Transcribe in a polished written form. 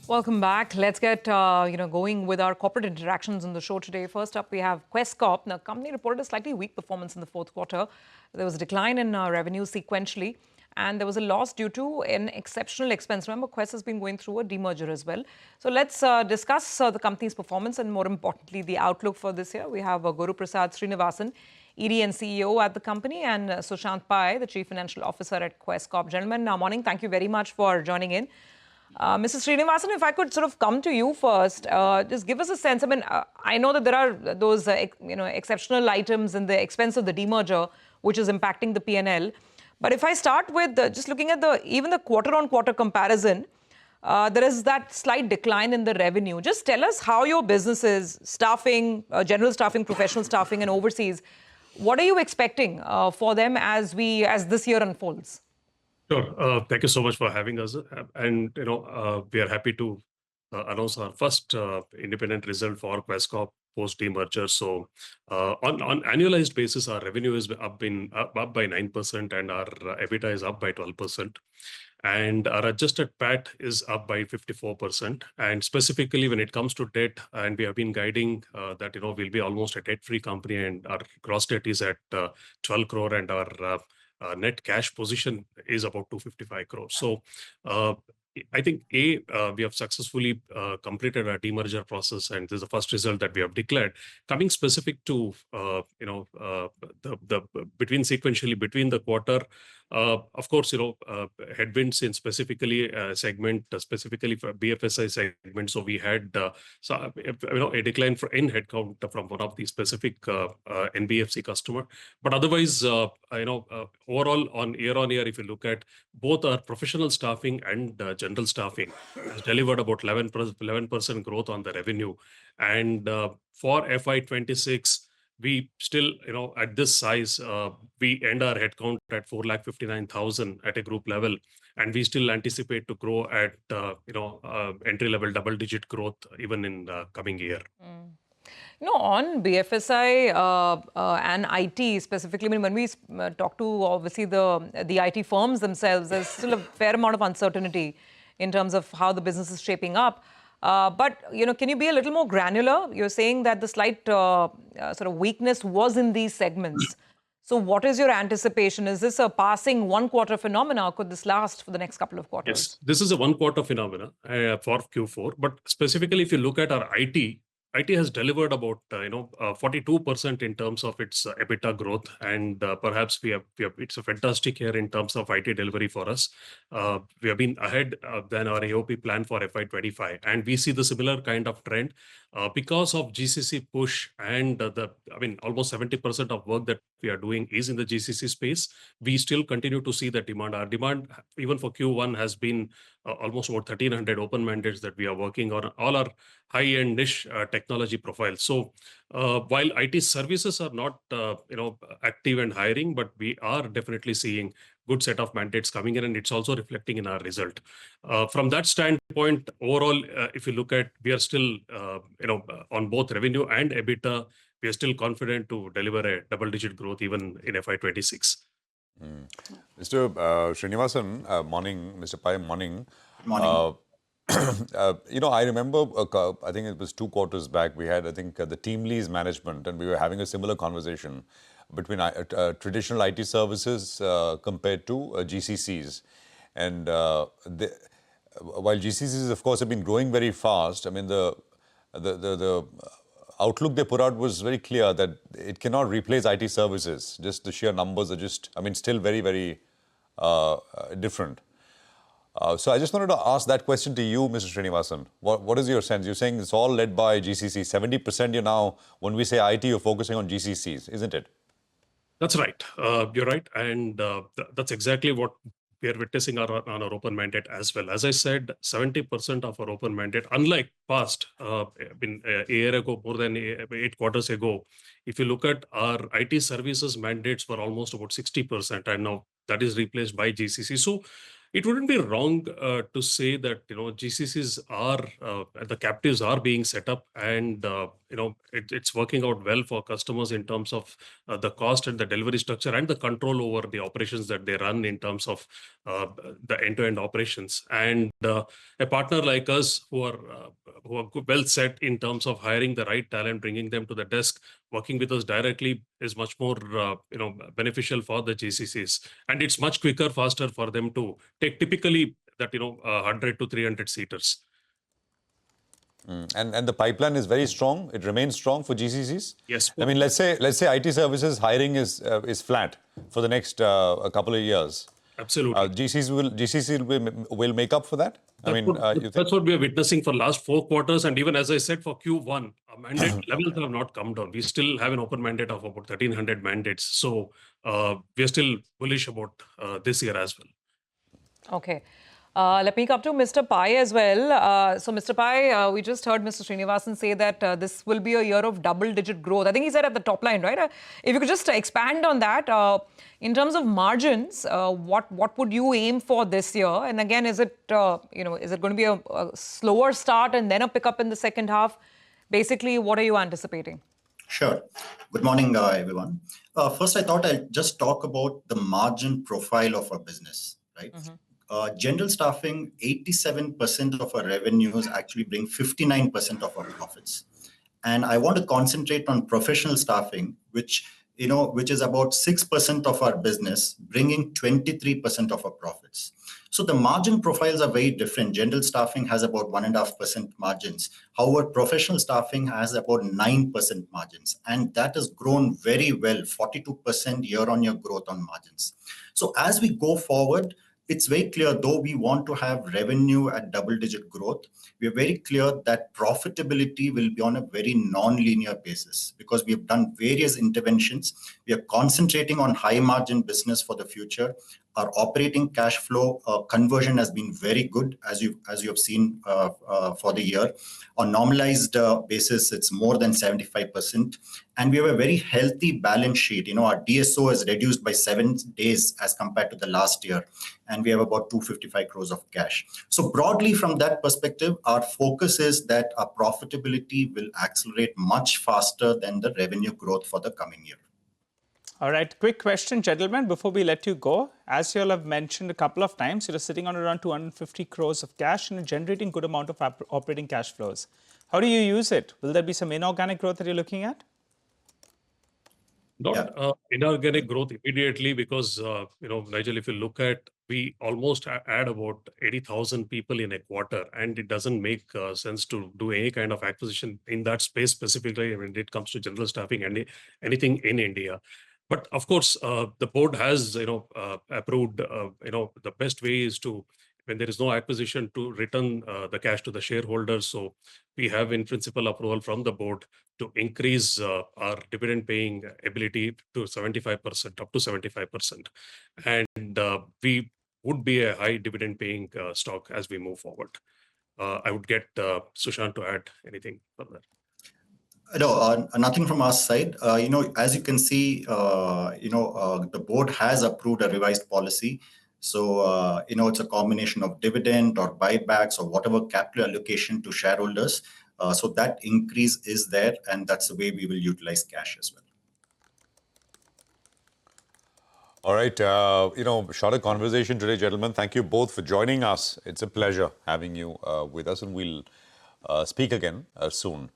Welcome back. Let's get going with our corporate interactions on the show today. First up, we have Quess Corp. The company reported a slightly weak performance in the fourth quarter. There was a decline in revenue sequentially, and there was a loss due to an exceptional expense. Remember, Quess has been going through a demerger as well. So let's discuss the company's performance and, more importantly, the outlook for this year. We have Guru Prasad Srinivasan, ED and CEO at the company, and Sushant Pai, the Chief Financial Officer at Quess Corp. Gentlemen, morning. Thank you very much for joining in. Mr. Srinivasan, if I could sort of come to you first, just give us a sense. I mean, I know that there are those exceptional items in the expense of the demerger, which is impacting the P&L. But if I start with just looking at even the quarter-on-quarter comparison, there is that slight decline in the revenue. Just tell us how your business is, staffing, general staffing, professional staffing, and overseas. What are you expecting for them as this year unfolds? Sure. Thank you so much for having us. And, we are happy to announce our first independent result for Quess Corp post demerger. So on annualized basis, our revenue is up by 9% and our EBITDA is up by 12%. And our adjusted PAT is up by 54%. And specifically when it comes to debt, and we have been guiding that, we'll be almost a debt-free company, and our gross debt is at 12 crore and our net cash position is about 255 crores. So I think we have successfully completed our demerger process, and this is the first result that we have declared. Coming specific to between the quarter, of course, headwinds in specifically segment, specifically for BFSI segment. So we had a decline in headcount from one of the specific NBFC customer. But otherwise, overall on year, if you look at both our professional staffing and general staffing, has delivered about 11% growth on the revenue. And for FY26, we still, at this size, we end our headcount at 459,000 at a group level, and we still anticipate to grow at entry-level double-digit growth even in the coming year. On BFSI and IT specifically, when we talk to obviously the IT firms themselves, there's still a fair amount of uncertainty in terms of how the business is shaping up. But, can you be a little more granular? You're saying that the slight sort of weakness was in these segments. So what is your anticipation? Is this a passing one-quarter phenomena, or could this last for the next couple of quarters? Yes, this is a one-quarter phenomena for Q4. But specifically, if you look at our IT has delivered about 42% in terms of its EBITDA growth, and perhaps it's a fantastic year in terms of IT delivery for us. We have been ahead than our AOP plan for FY25, and we see the similar kind of trend because of GCC push and almost 70% of work that we are doing is in the GCC space. We still continue to see the demand. Our demand, even for Q1, has been almost about 1,300 open mandates that we are working on, all our high-end niche technology profiles. So while IT services are not active and hiring, but we are definitely seeing good set of mandates coming in, and it's also reflecting in our result. From that standpoint, overall, if you look at, we are still on both revenue and EBITDA, we are still confident to deliver a double-digit growth even in FY26. Mr. Srinivasan, morning. Mr. Pai, morning. Morning. I remember, I think it was 2 quarters back, we had, the TeamLease management, and we were having a similar conversation between traditional IT services compared to GCCs. And while GCCs, of course, have been growing very fast, I mean, the outlook they put out was very clear that it cannot replace IT services. Just the sheer numbers are still very, very different. So I just wanted to ask that question to you, Mr. Srinivasan. What is your sense? You're saying it's all led by GCC. 70% when we say IT, you're focusing on GCCs, isn't it? That's right. You're right. And that's exactly what we are witnessing on our open mandate as well. As I said, 70% of our open mandate, unlike past, a year ago, more than 8 quarters ago, if you look at our IT services mandates were almost about 60%, and now that is replaced by GCC. So it wouldn't be wrong to say that GCCs are the captives are being set up, and it's working out well for customers in terms of the cost and the delivery structure and the control over the operations that they run in terms of the end-to-end operations. And a partner like us who are well set in terms of hiring the right talent, bringing them to the desk, working with us directly is much more beneficial for the GCCs, and it's much quicker, faster for them to take typically that 100 to 300 seaters. And the pipeline is very strong. It remains strong for GCCs. Yes. I mean, let's say IT services hiring is flat for the next a couple of years. Absolutely. GCCs will make up for that. That's what we are witnessing for last 4 quarters, and even as I said for Q1, our mandate levels have not come down. We still have an open mandate of about 1,300 mandates. So we are still bullish about this year as well. Okay. Let me come to Mr. Pai as well. So, Mr. Pai, we just heard Mr. Srinivasan say that this will be a year of double-digit growth. I think he said at the top line, right? If you could just expand on that, in terms of margins, what would you aim for this year? And again, is it is it going to be a slower start and then a pickup in the second half? Basically, what are you anticipating? Sure. Good morning, everyone. First, I thought I'd just talk about the margin profile of our business, right? General staffing, 87% of our revenues actually bring 59% of our profits. And I want to concentrate on professional staffing, which is about 6% of our business, bringing 23% of our profits. So the margin profiles are very different. General staffing has about 1.5% margins. However, professional staffing has about 9% margins. And that has grown very well, 42% year-on-year growth on margins. So as we go forward, it's very clear, though we want to have revenue at double-digit growth, we are very clear that profitability will be on a very non-linear basis because we have done various interventions. We are concentrating on high-margin business for the future. Our operating cash flow conversion has been very good, as you have seen for the year. On normalized basis, it's more than 75%. And we have a very healthy balance sheet. Our DSO is reduced by 7 days as compared to the last year. And we have about 255 crores of cash. So broadly, from that perspective, our focus is that our profitability will accelerate much faster than the revenue growth for the coming year. All right, quick question, gentlemen, before we let you go. As you all have mentioned a couple of times, you're sitting on around 250 crores of cash and generating good amount of operating cash flows. How do you use it? Will there be some inorganic growth that you're looking at? Not inorganic growth immediately because, Nigel, if you look at, we almost add about 80,000 people in a quarter, and it doesn't make sense to do any kind of acquisition in that space specifically when it comes to general staffing and anything in India. But of course, the board has, approved, the best way is to, when there is no acquisition, to return the cash to the shareholders. So we have in principle approval from the board to increase our dividend paying ability to 75%, up to 75%. And we would be a high dividend paying stock as we move forward. I would get Sushant to add anything further. No, nothing from our side. As you can see, the board has approved a revised policy. So, it's a combination of dividend or buybacks or whatever capital allocation to shareholders. So that increase is there, and that's the way we will utilize cash as well. All right. Shorter conversation today, gentlemen. Thank you both for joining us. It's a pleasure having you with us, and we'll speak again soon.